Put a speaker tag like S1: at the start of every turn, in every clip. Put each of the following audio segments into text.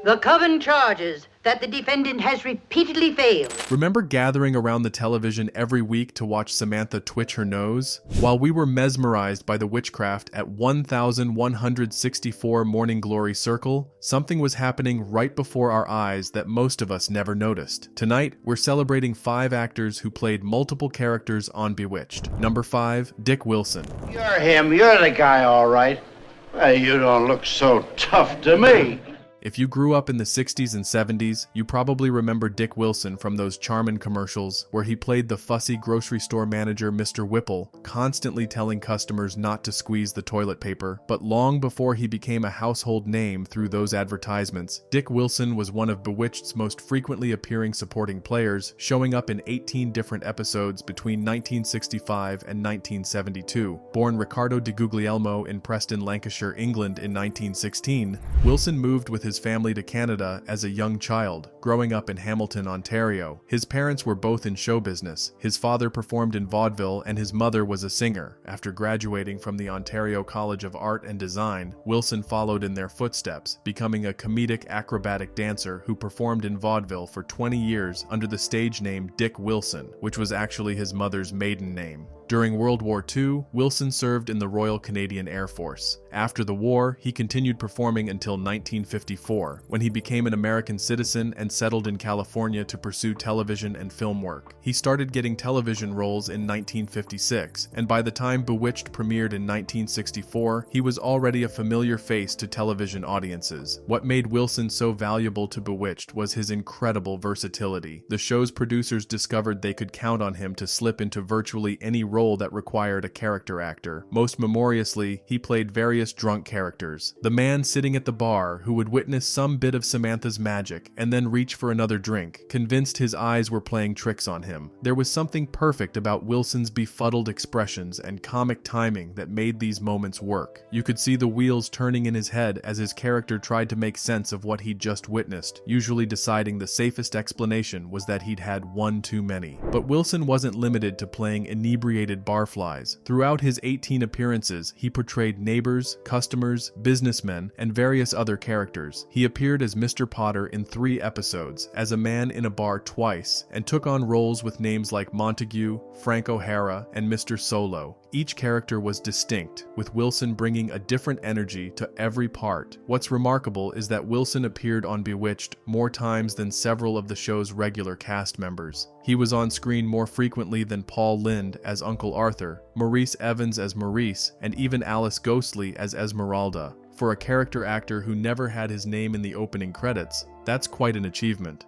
S1: The Coven charges that the defendant has repeatedly failed.
S2: Remember gathering around the television every week to watch Samantha twitch her nose? While we were mesmerized by the witchcraft at 1164 Morning Glory Circle, something was happening right before our eyes that most of us never noticed. Tonight, we're celebrating 5 actors who played multiple characters on Bewitched. Number 5, Dick Wilson.
S3: You're him. You're the guy, all right. Well, you don't look so tough to me.
S2: If you grew up in the 60s and 70s, you probably remember Dick Wilson from those Charmin commercials where he played the fussy grocery store manager Mr. Whipple, constantly telling customers not to squeeze the toilet paper. But long before he became a household name through those advertisements, Dick Wilson was one of Bewitched's most frequently appearing supporting players, showing up in 18 different episodes between 1965 and 1972. Born Riccardo di Guglielmo in Preston, Lancashire, England in 1916, Wilson moved with his family to Canada as a young child, growing up in Hamilton, Ontario. His parents were both in show business. His father performed in vaudeville and his mother was a singer. After graduating from the Ontario College of Art and Design, Wilson followed in their footsteps, becoming a comedic acrobatic dancer who performed in vaudeville for 20 years under the stage name Dick Wilson, which was actually his mother's maiden name. During World War II, Wilson served in the Royal Canadian Air Force. After the war, he continued performing until 1954, when he became an American citizen and settled in California to pursue television and film work. He started getting television roles in 1956, and by the time Bewitched premiered in 1964, he was already a familiar face to television audiences. What made Wilson so valuable to Bewitched was his incredible versatility. The show's producers discovered they could count on him to slip into virtually any role that required a character actor. Most memoriously, he played various drunk characters. The man sitting at the bar who would witness some bit of Samantha's magic and then reach for another drink, convinced his eyes were playing tricks on him. There was something perfect about Wilson's befuddled expressions and comic timing that made these moments work. You could see the wheels turning in his head as his character tried to make sense of what he'd just witnessed, usually deciding the safest explanation was that he'd had one too many. But Wilson wasn't limited to playing inebriated barflies. Throughout his 18 appearances, he portrayed neighbors, customers, businessmen, and various other characters. He appeared as Mr. Potter in 3 episodes, as a man in a bar twice, and took on roles with names like Montague, Frank O'Hara, and Mr. Solo. Each character was distinct, with Wilson bringing a different energy to every part. What's remarkable is that Wilson appeared on Bewitched more times than several of the show's regular cast members. He was on screen more frequently than Paul Lynde as Uncle Arthur, Maurice Evans as Maurice, and even Alice Ghostley as Esmeralda. For a character actor who never had his name in the opening credits, that's quite an achievement.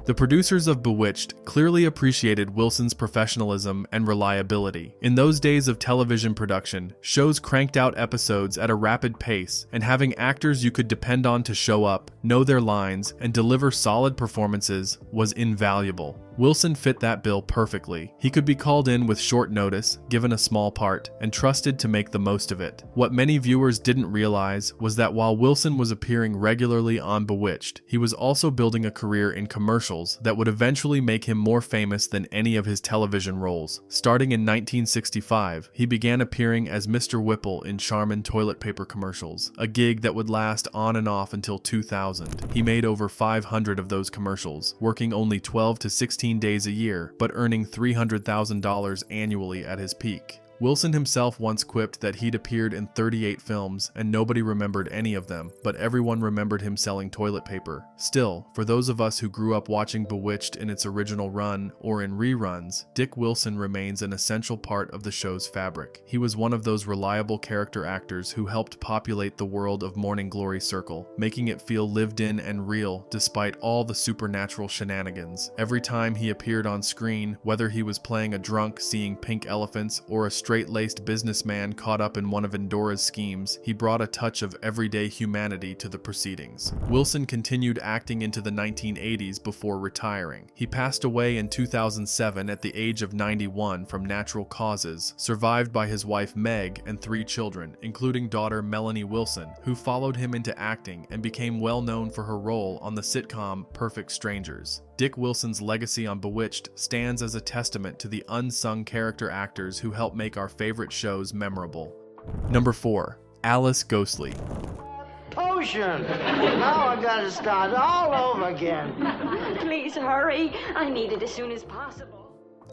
S2: The producers of Bewitched clearly appreciated Wilson's professionalism and reliability. In those days of television production, shows cranked out episodes at a rapid pace, and having actors you could depend on to show up, know their lines, and deliver solid performances was invaluable. Wilson fit that bill perfectly. He could be called in with short notice, given a small part, and trusted to make the most of it. What many viewers didn't realize was that while Wilson was appearing regularly on Bewitched, he was also building a career in commercials that would eventually make him more famous than any of his television roles. Starting in 1965, he began appearing as Mr. Whipple in Charmin toilet paper commercials, a gig that would last on and off until 2000. He made over 500 of those commercials, working only 12 to 16 days a year, but earning $300,000 annually at his peak. Wilson himself once quipped that he'd appeared in 38 films and nobody remembered any of them, but everyone remembered him selling toilet paper. Still, for those of us who grew up watching Bewitched in its original run or in reruns, Dick Wilson remains an essential part of the show's fabric. He was one of those reliable character actors who helped populate the world of Morning Glory Circle, making it feel lived in and real despite all the supernatural shenanigans. Every time he appeared on screen, whether he was playing a drunk seeing pink elephants or a straight-laced businessman caught up in one of Endora's schemes, he brought a touch of everyday humanity to the proceedings. Wilson continued acting into the 1980s before retiring. He passed away in 2007 at the age of 91 from natural causes, survived by his wife Meg and 3 children, including daughter Melanie Wilson, who followed him into acting and became well known for her role on the sitcom Perfect Strangers. Dick Wilson's legacy on Bewitched stands as a testament to the unsung character actors who help make our favorite shows memorable. Number 4. Alice Ghostley.
S3: Oh,
S4: promotion. Now I gotta start all over again.
S5: Please hurry. I need it as soon as possible.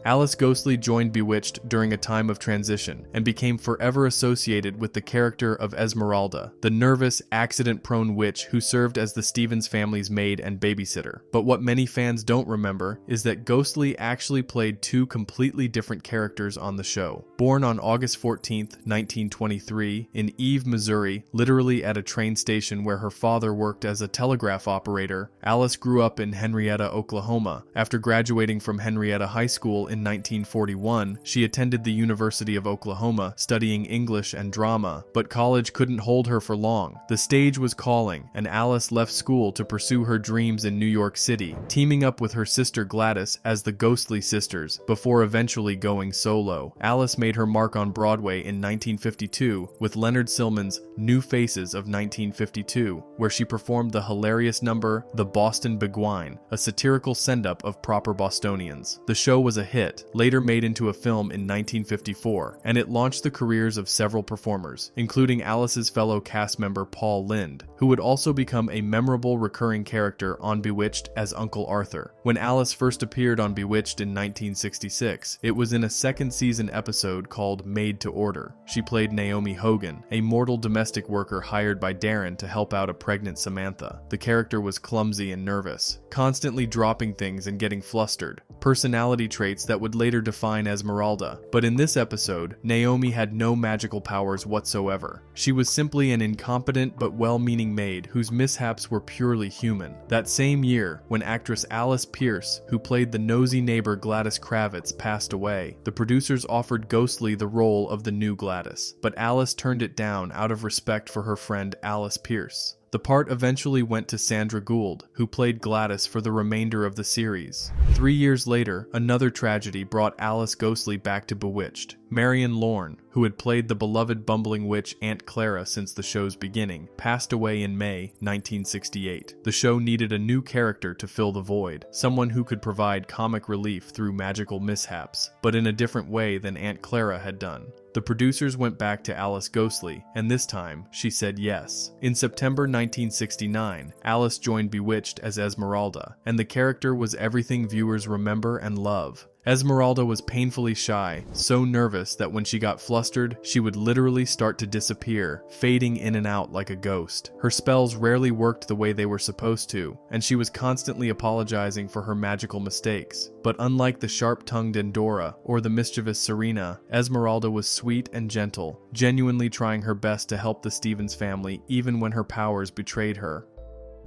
S2: Alice Ghostly joined Bewitched during a time of transition and became forever associated with the character of Esmeralda, the nervous, accident-prone witch who served as the Stevens family's maid and babysitter. But what many fans don't remember is that Ghostly actually played two completely different characters on the show. Born on August 14, 1923, in Eve, Missouri, literally at a train station where her father worked as a telegraph operator, Alice grew up in Henrietta, Oklahoma. After graduating from Henrietta High School in 1941, she attended the University of Oklahoma, studying English and drama, but college couldn't hold her for long. The stage was calling, and Alice left school to pursue her dreams in New York City, teaming up with her sister Gladys as the Ghostly Sisters, before eventually going solo. Alice made her mark on Broadway in 1952 with Leonard Sillman's New Faces of 1952, where she performed the hilarious number The Boston Beguine, a satirical send-up of proper Bostonians. The show was a hit, later made into a film in 1954, and it launched the careers of several performers, including Alice's fellow cast member Paul Lynde, who would also become a memorable recurring character on Bewitched as Uncle Arthur. When Alice first appeared on Bewitched in 1966, it was in a second season episode called Made to Order. She played Naomi Hogan, a mortal domestic worker hired by Darren to help out a pregnant Samantha. The character was clumsy and nervous, constantly dropping things and getting flustered, personality traits that would later define Esmeralda. But in this episode, Naomi had no magical powers whatsoever. She was simply an incompetent but well-meaning maid whose mishaps were purely human. That same year, when actress Alice Pierce, who played the nosy neighbor Gladys Kravitz, passed away, the producers offered Ghostly the role of the new Gladys, but Alice turned it down out of respect for her friend Alice Pierce. The part eventually went to Sandra Gould, who played Gladys for the remainder of the series. 3 years later, another tragedy brought Alice Ghostly back to Bewitched. Marion Lorne, who had played the beloved bumbling witch Aunt Clara since the show's beginning, passed away in May 1968. The show needed a new character to fill the void, someone who could provide comic relief through magical mishaps, but in a different way than Aunt Clara had done. The producers went back to Alice Ghostly, and this time, she said yes. In September 1969, Alice joined Bewitched as Esmeralda, and the character was everything viewers remember and love. Esmeralda was painfully shy, so nervous that when she got flustered, she would literally start to disappear, fading in and out like a ghost. Her spells rarely worked the way they were supposed to, and she was constantly apologizing for her magical mistakes. But unlike the sharp-tongued Endora or the mischievous Serena, Esmeralda was sweet and gentle, genuinely trying her best to help the Stevens family even when her powers betrayed her.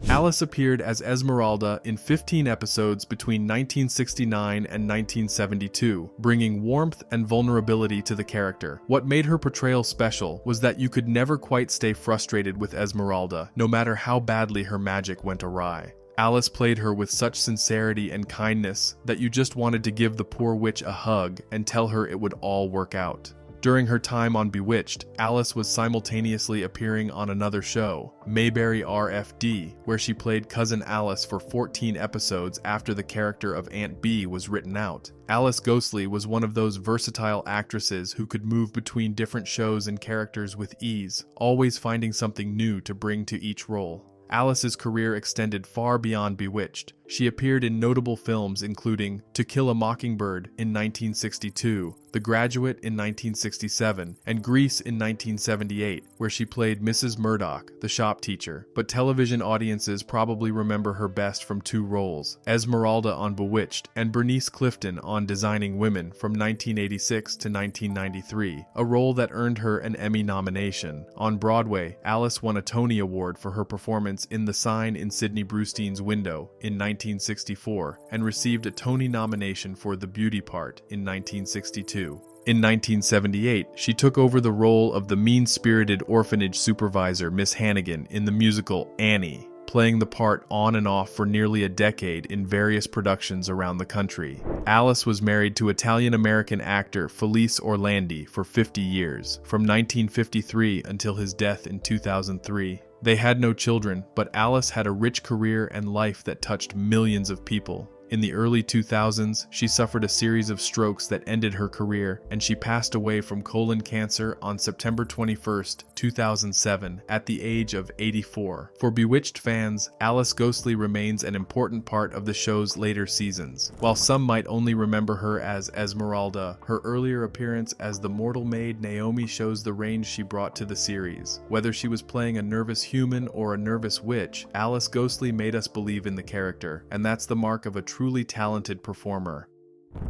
S2: Alice appeared as Esmeralda in 15 episodes between 1969 and 1972, bringing warmth and vulnerability to the character. What made her portrayal special was that you could never quite stay frustrated with Esmeralda, no matter how badly her magic went awry. Alice played her with such sincerity and kindness that you just wanted to give the poor witch a hug and tell her it would all work out. During her time on Bewitched, Alice was simultaneously appearing on another show, Mayberry RFD, where she played Cousin Alice for 14 episodes after the character of Aunt Bee was written out. Alice Ghostly was one of those versatile actresses who could move between different shows and characters with ease, always finding something new to bring to each role. Alice's career extended far beyond Bewitched. She appeared in notable films including To Kill a Mockingbird in 1962, The Graduate in 1967, and Grease in 1978, where she played Mrs. Murdoch, the shop teacher. But television audiences probably remember her best from two roles, Esmeralda on Bewitched and Bernice Clifton on Designing Women from 1986 to 1993, a role that earned her an Emmy nomination. On Broadway, Alice won a Tony Award for her performance in The Sign in Sidney Brustein's Window in 1964 and received a Tony nomination for the beauty part in 1962. In 1978, she took over the role of the mean-spirited orphanage supervisor Miss Hannigan in the musical Annie, playing the part on and off for nearly a decade in various productions around the country. Alice was married to Italian-American actor Felice Orlandi for 50 years, from 1953 until his death in 2003. They had no children, but Alice had a rich career and life that touched millions of people. In the early 2000s, she suffered a series of strokes that ended her career, and she passed away from colon cancer on September 21, 2007, at the age of 84. For Bewitched fans, Alice Ghostly remains an important part of the show's later seasons. While some might only remember her as Esmeralda, her earlier appearance as the mortal maid Naomi shows the range she brought to the series. Whether she was playing a nervous human or a nervous witch, Alice Ghostly made us believe in the character, and that's the mark of a truly talented performer.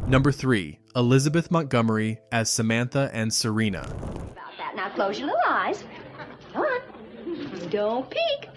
S2: Number 3. Elizabeth Montgomery as Samantha and Serena.
S5: About that. Now close your little eyes. Come on. Don't peek.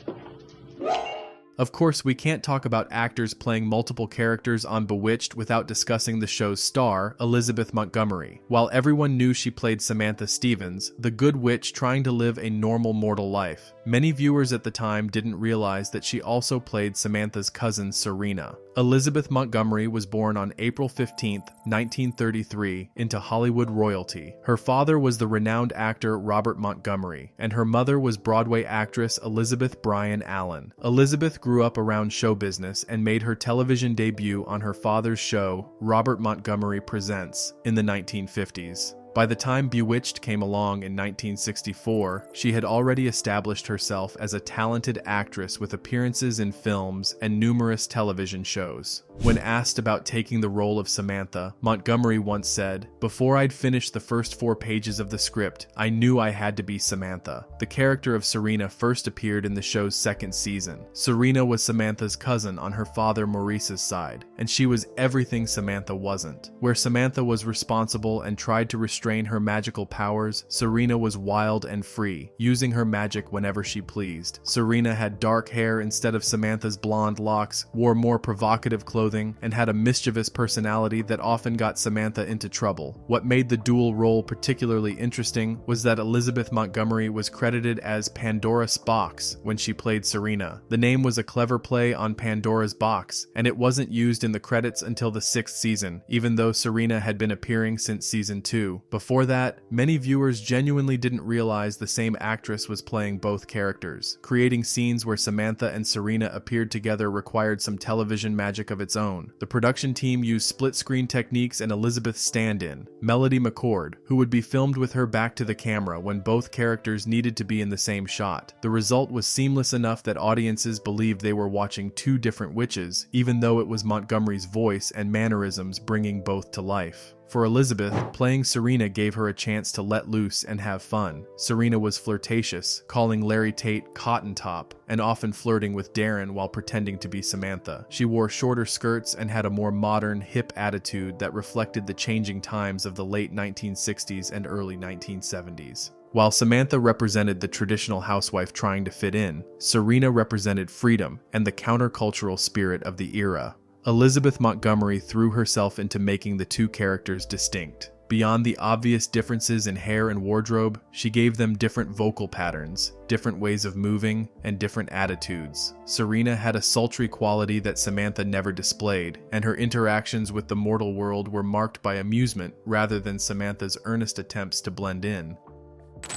S2: Of course, we can't talk about actors playing multiple characters on Bewitched without discussing the show's star, Elizabeth Montgomery. While everyone knew she played Samantha Stevens, the good witch trying to live a normal mortal life, many viewers at the time didn't realize that she also played Samantha's cousin Serena. Elizabeth Montgomery was born on April 15, 1933, into Hollywood royalty. Her father was the renowned actor Robert Montgomery, and her mother was Broadway actress Elizabeth Bryan Allen. Elizabeth grew up around show business and made her television debut on her father's show, Robert Montgomery Presents, in the 1950s. By the time Bewitched came along in 1964, she had already established herself as a talented actress with appearances in films and numerous television shows. When asked about taking the role of Samantha, Montgomery once said, "Before I'd finished the first 4 pages of the script, I knew I had to be Samantha." The character of Serena first appeared in the show's 2nd season. Serena was Samantha's cousin on her father Maurice's side, and she was everything Samantha wasn't. Where Samantha was responsible and tried to restrain her magical powers, Serena was wild and free, using her magic whenever she pleased. Serena had dark hair instead of Samantha's blonde locks, wore more provocative clothing, and had a mischievous personality that often got Samantha into trouble. What made the dual role particularly interesting was that Elizabeth Montgomery was credited as Pandora's Box when she played Serena. The name was a clever play on Pandora's box, and it wasn't used in the credits until the 6th season, even though Serena had been appearing since season 2. Before that, many viewers genuinely didn't realize the same actress was playing both characters. Creating scenes where Samantha and Serena appeared together required some television magic of its own. The production team used split-screen techniques and Elizabeth's stand-in, Melody McCord, who would be filmed with her back to the camera when both characters needed to be in the same shot. The result was seamless enough that audiences believed they were watching 2 different witches, even though it was Montgomery's voice and mannerisms bringing both to life. For Elizabeth, playing Serena gave her a chance to let loose and have fun. Serena was flirtatious, calling Larry Tate Cotton Top, and often flirting with Darren while pretending to be Samantha. She wore shorter skirts and had a more modern, hip attitude that reflected the changing times of the late 1960s and early 1970s. While Samantha represented the traditional housewife trying to fit in, Serena represented freedom and the countercultural spirit of the era. Elizabeth Montgomery threw herself into making the 2 characters distinct. Beyond the obvious differences in hair and wardrobe, she gave them different vocal patterns, different ways of moving, and different attitudes. Serena had a sultry quality that Samantha never displayed, and her interactions with the mortal world were marked by amusement rather than Samantha's earnest attempts to blend in.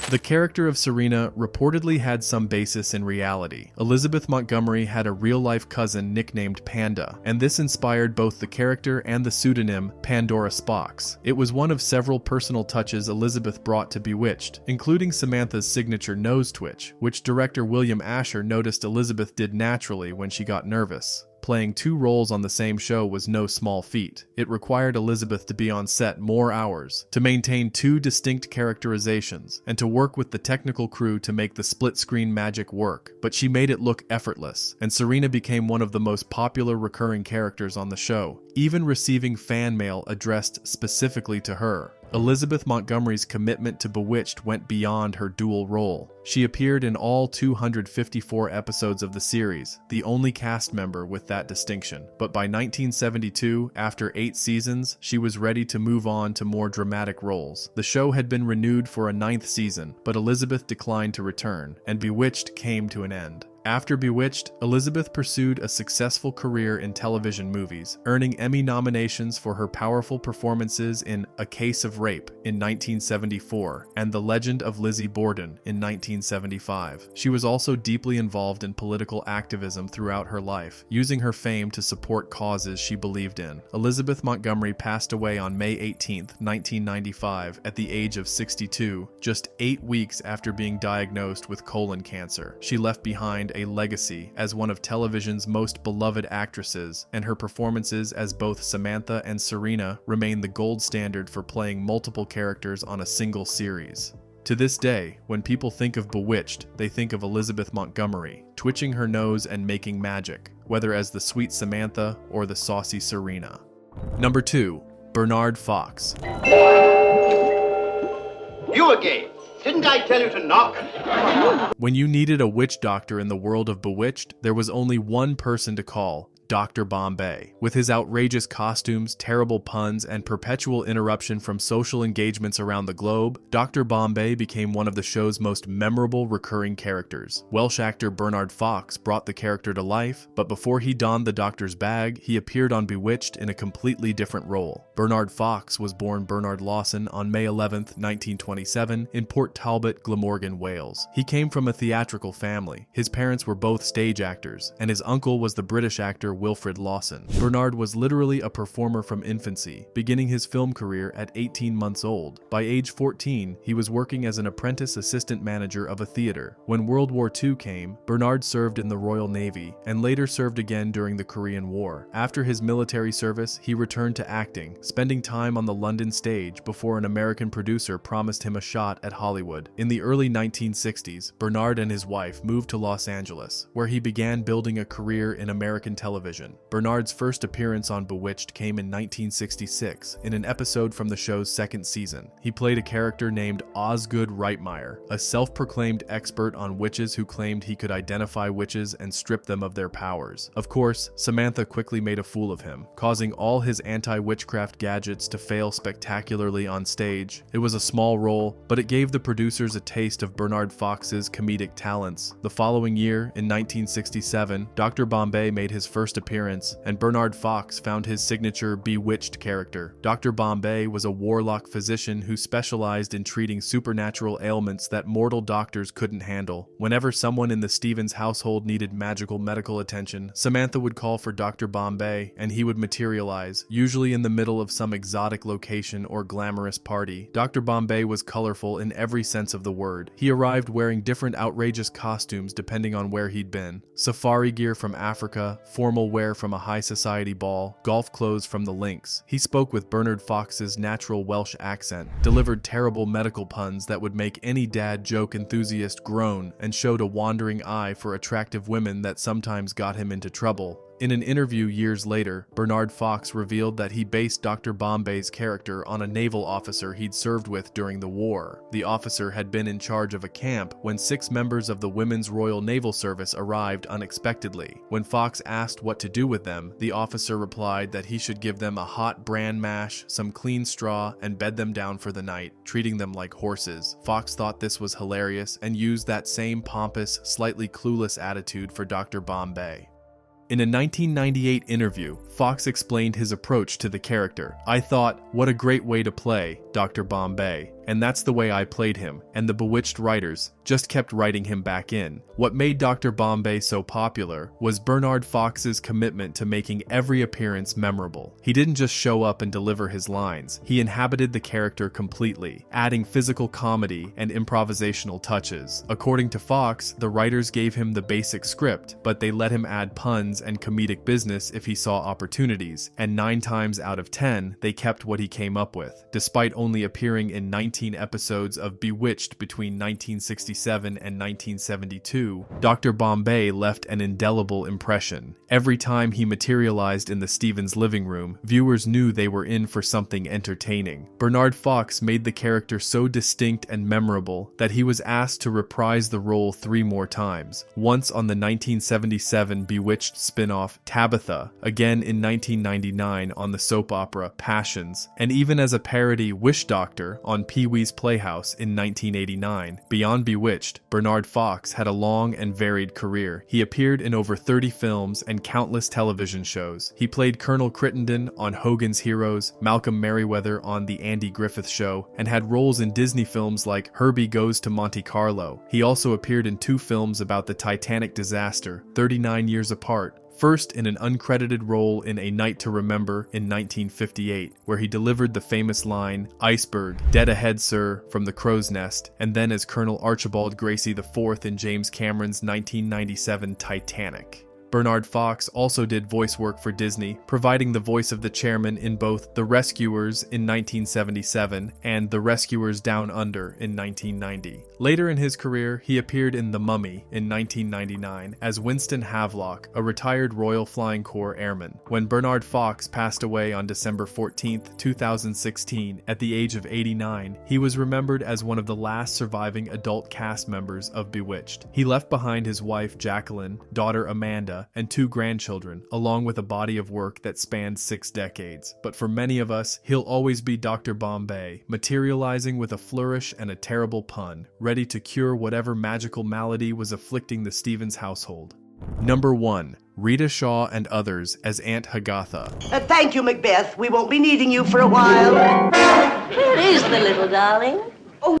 S2: The character of Serena reportedly had some basis in reality. Elizabeth Montgomery had a real-life cousin nicknamed Panda, and this inspired both the character and the pseudonym Pandora's Box. It was one of several personal touches Elizabeth brought to Bewitched, including Samantha's signature nose twitch, which director William Asher noticed Elizabeth did naturally when she got nervous. Playing 2 roles on the same show was no small feat. It required Elizabeth to be on set more hours, to maintain 2 distinct characterizations, and to work with the technical crew to make the split-screen magic work. But she made it look effortless, and Serena became one of the most popular recurring characters on the show, even receiving fan mail addressed specifically to her. Elizabeth Montgomery's commitment to Bewitched went beyond her dual role. She appeared in all 254 episodes of the series, the only cast member with that distinction. But by 1972, after 8 seasons, she was ready to move on to more dramatic roles. The show had been renewed for a 9th season, but Elizabeth declined to return, and Bewitched came to an end. After Bewitched, Elizabeth pursued a successful career in television movies, earning Emmy nominations for her powerful performances in A Case of Rape in 1974 and The Legend of Lizzie Borden in 1975. She was also deeply involved in political activism throughout her life, using her fame to support causes she believed in. Elizabeth Montgomery passed away on May 18, 1995, at the age of 62, just 8 weeks after being diagnosed with colon cancer. She left behind a legacy as one of television's most beloved actresses, and her performances as both Samantha and Serena remain the gold standard for playing multiple characters on a single series. To this day, when people think of Bewitched, they think of Elizabeth Montgomery, twitching her nose and making magic, whether as the sweet Samantha or the saucy Serena. Number 2. Bernard Fox.
S3: You again. Didn't I tell you to knock?
S2: When you needed a witch doctor in the world of Bewitched, there was only one person to call: Dr. Bombay. With his outrageous costumes, terrible puns, and perpetual interruption from social engagements around the globe, Dr. Bombay became one of the show's most memorable recurring characters. Welsh actor Bernard Fox brought the character to life, but before he donned the doctor's bag, he appeared on Bewitched in a completely different role. Bernard Fox was born Bernard Lawson on May 11, 1927, in Port Talbot, Glamorgan, Wales. He came from a theatrical family. His parents were both stage actors, and his uncle was the British actor Wilfred Lawson. Bernard was literally a performer from infancy, beginning his film career at 18 months old. By age 14, he was working as an apprentice assistant manager of a theater. When World War II came, Bernard served in the Royal Navy, and later served again during the Korean War. After his military service, he returned to acting, spending time on the London stage before an American producer promised him a shot at Hollywood. In the early 1960s, Bernard and his wife moved to Los Angeles, where he began building a career in American television. Bernard's first appearance on Bewitched came in 1966, in an episode from the show's second season. He played a character named Osgood Reitmeyer, a self-proclaimed expert on witches who claimed he could identify witches and strip them of their powers. Of course, Samantha quickly made a fool of him, causing all his anti-witchcraft gadgets to fail spectacularly on stage. It was a small role, but it gave the producers a taste of Bernard Fox's comedic talents. The following year, in 1967, Dr. Bombay made his first appearance, and Bernard Fox found his signature Bewitched character. Dr. Bombay was a warlock physician who specialized in treating supernatural ailments that mortal doctors couldn't handle. Whenever someone in the Stevens household needed magical medical attention, Samantha would call for Dr. Bombay, and he would materialize, usually in the middle of some exotic location or glamorous party. Dr. Bombay was colorful in every sense of the word. He arrived wearing different outrageous costumes depending on where he'd been. Safari gear from Africa, formal wear from a high society ball, golf clothes from the links. He spoke with Bernard Fox's natural Welsh accent, delivered terrible medical puns that would make any dad joke enthusiast groan, and showed a wandering eye for attractive women that sometimes got him into trouble. In an interview years later, Bernard Fox revealed that he based Dr. Bombay's character on a naval officer he'd served with during the war. The officer had been in charge of a camp when 6 members of the Women's Royal Naval Service arrived unexpectedly. When Fox asked what to do with them, the officer replied that he should give them a hot bran mash, some clean straw, and bed them down for the night, treating them like horses. Fox thought this was hilarious and used that same pompous, slightly clueless attitude for Dr. Bombay. In a 1998 interview, Fox explained his approach to the character. "I thought, what a great way to play Dr. Bombay. And that's the way I played him, and the Bewitched writers just kept writing him back in." What made Dr. Bombay so popular was Bernard Fox's commitment to making every appearance memorable. He didn't just show up and deliver his lines, he inhabited the character completely, adding physical comedy and improvisational touches. According to Fox, the writers gave him the basic script, but they let him add puns and comedic business if he saw opportunities, and 9 times out of 10, they kept what he came up with. Despite only appearing in 19 episodes of Bewitched between 1967 and 1972, Dr. Bombay left an indelible impression. Every time he materialized in the Stevens living room, viewers knew they were in for something entertaining. Bernard Fox made the character so distinct and memorable that he was asked to reprise the role 3 more times, once on the 1977 Bewitched spin-off Tabitha, again in 1999 on the soap opera Passions, and even as a parody Wish Doctor on PBS Pee-wee's Playhouse in 1989. Beyond Bewitched, Bernard Fox had a long and varied career. He appeared in over 30 films and countless television shows. He played Colonel Crittenden on Hogan's Heroes, Malcolm Merriweather on The Andy Griffith Show, and had roles in Disney films like Herbie Goes to Monte Carlo. He also appeared in 2 films about the Titanic disaster, 39 years apart. First in an uncredited role in A Night to Remember in 1958, where he delivered the famous line, "Iceberg, dead ahead, sir," from The Crow's Nest, and then as Colonel Archibald Gracie IV in James Cameron's 1997 Titanic. Bernard Fox also did voice work for Disney, providing the voice of the chairman in both The Rescuers in 1977 and The Rescuers Down Under in 1990. Later in his career, he appeared in The Mummy in 1999 as Winston Havelock, a retired Royal Flying Corps airman. When Bernard Fox passed away on December 14, 2016, at the age of 89, he was remembered as one of the last surviving adult cast members of Bewitched. He left behind his wife Jacqueline, daughter Amanda, and 2 grandchildren, along with a body of work that spanned 6 decades. But for many of us, he'll always be Dr. Bombay, materializing with a flourish and a terrible pun, ready to cure whatever magical malady was afflicting the Stevens household. Number 1. Rita Shaw and others as Aunt Hagatha.
S4: Thank you, Macbeth. We won't be needing you for a while.
S5: Where is the little darling?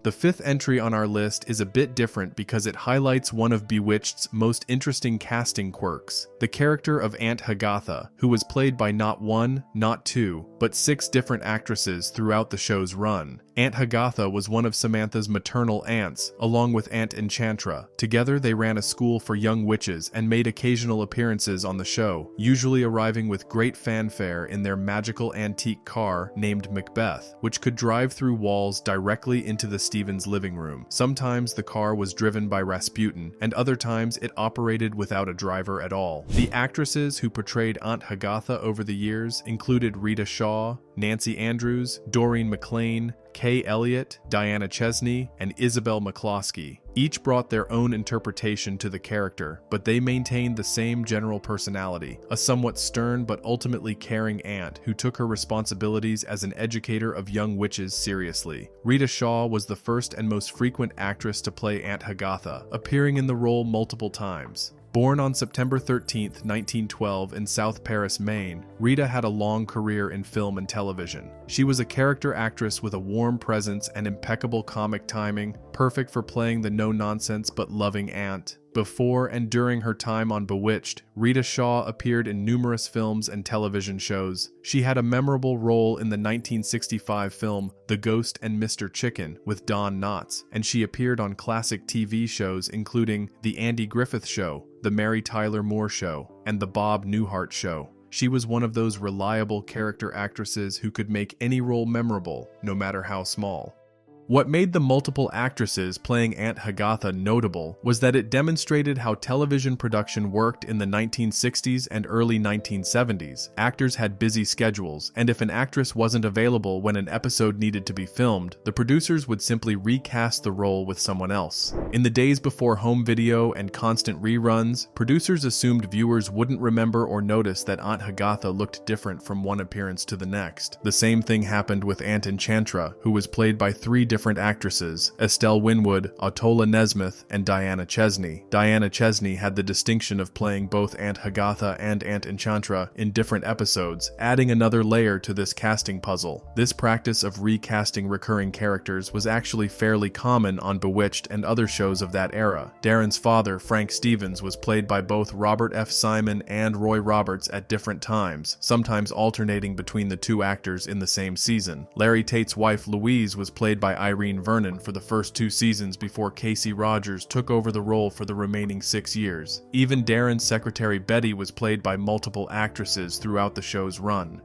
S2: The 5th entry on our list is a bit different because it highlights one of Bewitched's most interesting casting quirks, the character of Aunt Hagatha, who was played by not 1, not 2, but 6 different actresses throughout the show's run. Aunt Hagatha was one of Samantha's maternal aunts, along with Aunt Enchantra. Together they ran a school for young witches and made occasional appearances on the show, usually arriving with great fanfare in their magical antique car named Macbeth, which could drive through walls directly into the Stevens living room. Sometimes the car was driven by Rasputin, and other times it operated without a driver at all. The actresses who portrayed Aunt Hagatha over the years included Rita Shaw, Nancy Andrews, Doreen McLean, Kay Elliott, Diana Chesney, and Isabel McCloskey. Each brought their own interpretation to the character, but they maintained the same general personality, a somewhat stern but ultimately caring aunt who took her responsibilities as an educator of young witches seriously. Rita Shaw was the first and most frequent actress to play Aunt Hagatha, appearing in the role multiple times. Born on September 13, 1912 in South Paris, Maine, Rita had a long career in film and television. She was a character actress with a warm presence and impeccable comic timing, perfect for playing the no-nonsense but loving aunt. Before and during her time on Bewitched, Rita Shaw appeared in numerous films and television shows. She had a memorable role in the 1965 film The Ghost and Mr. Chicken with Don Knotts, and she appeared on classic TV shows including The Andy Griffith Show, The Mary Tyler Moore Show, and The Bob Newhart Show. She was one of those reliable character actresses who could make any role memorable, no matter how small. What made the multiple actresses playing Aunt Hagatha notable was that it demonstrated how television production worked in the 1960s and early 1970s. Actors had busy schedules, and if an actress wasn't available when an episode needed to be filmed, the producers would simply recast the role with someone else. In the days before home video and constant reruns, producers assumed viewers wouldn't remember or notice that Aunt Hagatha looked different from one appearance to the next. The same thing happened with Aunt Enchantra, who was played by 3 different actresses, Estelle Winwood, Otola Nesmith, and Diana Chesney. Diana Chesney had the distinction of playing both Aunt Hagatha and Aunt Enchantra in different episodes, adding another layer to this casting puzzle. This practice of recasting recurring characters was actually fairly common on Bewitched and other shows of that era. Darren's father, Frank Stevens, was played by both Robert F. Simon and Roy Roberts at different times, sometimes alternating between the 2 actors in the same season. Larry Tate's wife, Louise, was played by Irene Vernon for the first 2 seasons before Casey Rogers took over the role for the remaining 6 years. Even Darren's secretary Betty was played by multiple actresses throughout the show's run.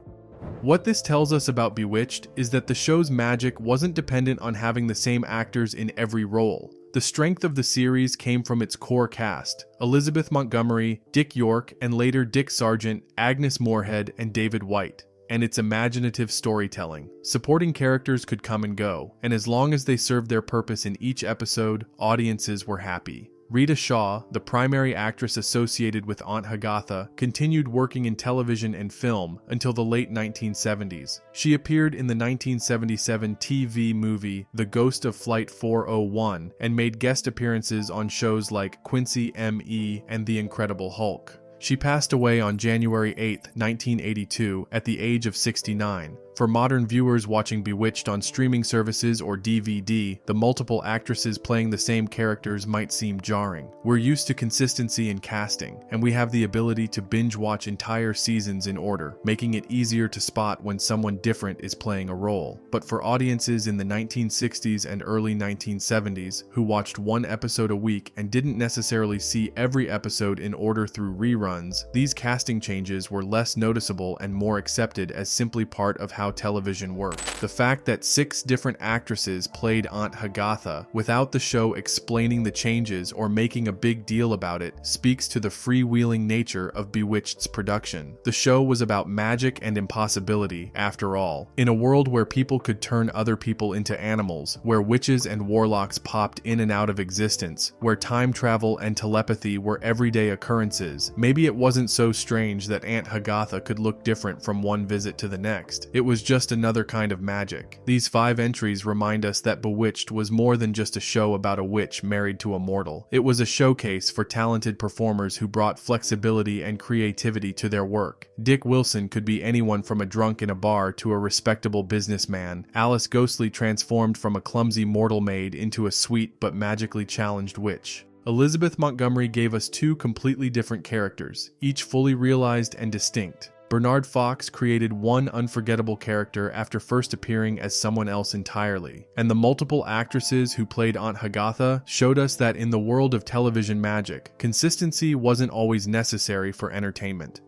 S2: What this tells us about Bewitched is that the show's magic wasn't dependent on having the same actors in every role. The strength of the series came from its core cast: Elizabeth Montgomery, Dick York, and later Dick Sargent, Agnes Moorehead, and David White, and its imaginative storytelling. Supporting characters could come and go, and as long as they served their purpose in each episode, audiences were happy. Rita Shaw, the primary actress associated with Aunt Hagatha, continued working in television and film until the late 1970s. She appeared in the 1977 TV movie The Ghost of Flight 401 and made guest appearances on shows like Quincy M.E. and The Incredible Hulk. She passed away on January 8, 1982, at the age of 69. For modern viewers watching Bewitched on streaming services or DVD, the multiple actresses playing the same characters might seem jarring. We're used to consistency in casting, and we have the ability to binge-watch entire seasons in order, making it easier to spot when someone different is playing a role. But for audiences in the 1960s and early 1970s who watched one episode a week and didn't necessarily see every episode in order through reruns, these casting changes were less noticeable and more accepted as simply part of how television worked. The fact that 6 different actresses played Aunt Hagatha without the show explaining the changes or making a big deal about it speaks to the freewheeling nature of Bewitched's production. The show was about magic and impossibility, after all. In a world where people could turn other people into animals, where witches and warlocks popped in and out of existence, where time travel and telepathy were everyday occurrences, maybe it wasn't so strange that Aunt Hagatha could look different from one visit to the next. It was just another kind of magic. These 5 entries remind us that Bewitched was more than just a show about a witch married to a mortal. It was a showcase for talented performers who brought flexibility and creativity to their work. Dick Wilson could be anyone from a drunk in a bar to a respectable businessman. Alice Ghostly transformed from a clumsy mortal maid into a sweet but magically challenged witch. Elizabeth Montgomery gave us 2 completely different characters, each fully realized and distinct. Bernard Fox created one unforgettable character after first appearing as someone else entirely, and the multiple actresses who played Aunt Hagatha showed us that in the world of television magic, consistency wasn't always necessary for entertainment.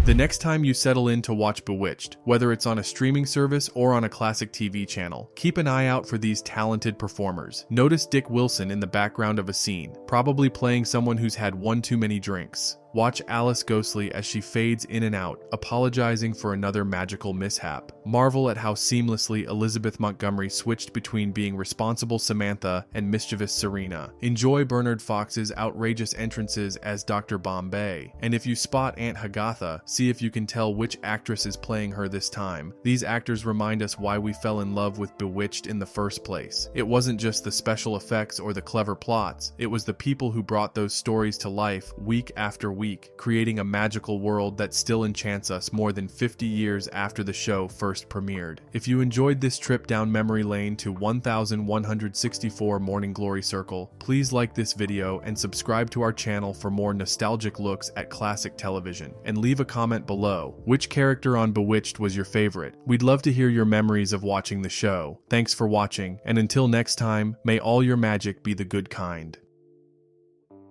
S2: The next time you settle in to watch Bewitched, whether it's on a streaming service or on a classic TV channel, keep an eye out for these talented performers. Notice Dick Wilson in the background of a scene, probably playing someone who's had one too many drinks. Watch Alice Ghostly as she fades in and out, apologizing for another magical mishap. Marvel at how seamlessly Elizabeth Montgomery switched between being responsible Samantha and mischievous Serena. Enjoy Bernard Fox's outrageous entrances as Dr. Bombay. And if you spot Aunt Hagatha, see if you can tell which actress is playing her this time. These actors remind us why we fell in love with Bewitched in the first place. It wasn't just the special effects or the clever plots, it was the people who brought those stories to life week after week, creating a magical world that still enchants us more than 50 years after the show first premiered. If you enjoyed this trip down memory lane to 1164 Morning Glory Circle, please like this video and subscribe to our channel for more nostalgic looks at classic television. And leave a comment below. Which character on Bewitched was your favorite? We'd love to hear your memories of watching the show. Thanks for watching, and until next time, may all your magic be the good kind.